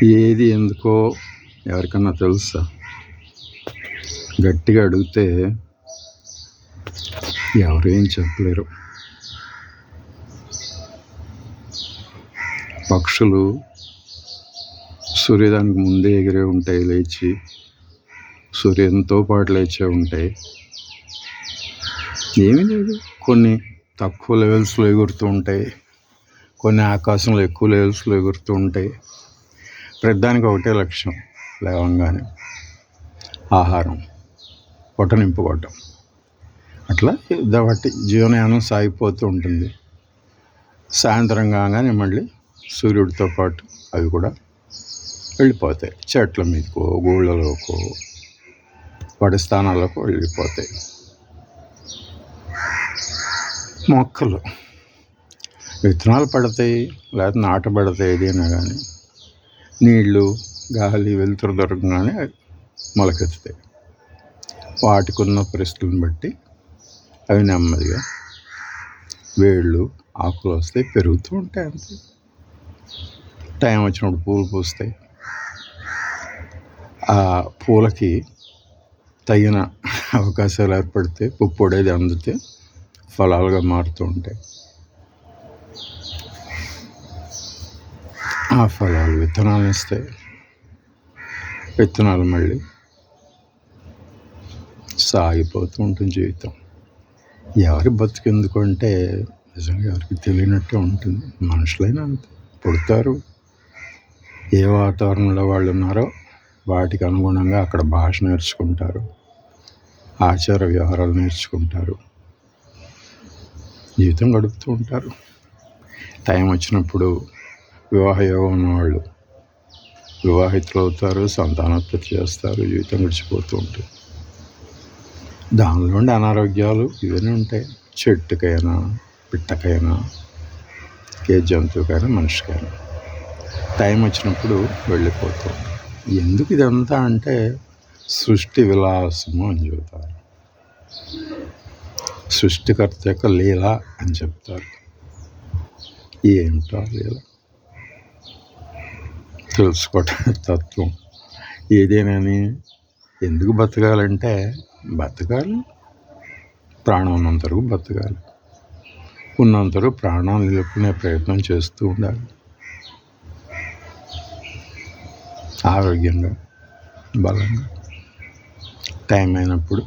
ఏది ఎందుకో ఎవరికన్నా తెలుసా? గట్టిగా అడిగితే ఎవరు ఏం చెప్పలేరు. పక్షులు సూర్యోదయానికి ముందే ఎగిరే ఉంటాయి, లేచి సూర్యునితో పాటు లేచే ఉంటాయి. ఏమీ లేదు, కొన్ని తక్కువ లెవెల్స్లో ఎగురుతూ ఉంటాయి, కొన్ని ఆకాశంలో ఎక్కువ లెవెల్స్లో ఎగురుతూ ఉంటాయి. ప్రతిదానికి ఒకటే లక్ష్యం, లేవంగానే ఆహారం, పొట్ట నింపుకోవటం. అట్లా వాటి జీవనయానం సాగిపోతూ ఉంటుంది. సాయంత్రం కాగానే మళ్ళీ సూర్యుడితో పాటు అవి కూడా వెళ్ళిపోతాయి. చెట్ల మీదకో, గూళ్ళలోకో, వాటి స్థానాలకు వెళ్ళిపోతాయి. మొక్కలు విత్తనాలు పడతాయి, లేకపోతే నాటబడతాయి. ఏదైనా కానీ నీళ్ళు, గాలి, వెలుతురు దొరకగానే మొలకెత్తుతాయి. వాటికి ఉన్న పరిస్థితులను బట్టి అవి నెమ్మదిగా వేళ్ళు, ఆకులు వస్తాయి, పెరుగుతూ ఉంటాయి. అంతే. టైం వచ్చినప్పుడు పూలు పూస్తాయి. ఆ పూలకి తగిన అవకాశాలు ఏర్పడితే, పుప్పొడేది అందితే ఫలాలుగా మారుతూ ఉంటాయి. ఆ ఫలాలు విత్తనాలు ఇస్తాయి. విత్తనాలు మళ్ళీ సాగిపోతూ ఉంటుంది జీవితం. ఎవరి బతుకెందుకు అంటే నిజంగా ఎవరికి తెలియనట్టే ఉంటుంది. మనుషులైనా అంతే, పుడతారు, ఏ వాతావరణంలో వాళ్ళు ఉన్నారో వాటికి అనుగుణంగా అక్కడ భాష నేర్చుకుంటారు, ఆచార వ్యవహారాలు నేర్చుకుంటారు, జీవితం గడుపుతూ ఉంటారు. టైం వచ్చినప్పుడు వివాహ యోగం ఉన్నవాళ్ళు వివాహితులు అవుతారు, సంతానోత్పత్తి చేస్తారు, జీవితం గడిచిపోతూ ఉంటుంది. దానిలో అనారోగ్యాలు ఇవన్నీ ఉంటాయి. చెట్టుకైనా, పిట్టకైనా, ఏ జంతువుకైనా, మనిషికైనా టైం వచ్చినప్పుడు వెళ్ళిపోతాం. ఎందుకు ఇదంతా అంటే సృష్టి విలాసము అని చెబుతారు. సృష్టికర్త యొక్క లీల అని చెప్తారు. ఏమిటో లీల తెలుసుకోవటం తత్వం. ఏదేనని ఎందుకు బతకాలంటే బతకాలి, ప్రాణం ఉన్నంతవరకు బతకాలి, ఉన్నంతవరకు ప్రాణాలు నిలుపుకునే ప్రయత్నం చేస్తూ ఉండాలి. ఆరోగ్యంగా, బలంగా, టైం అయినప్పుడు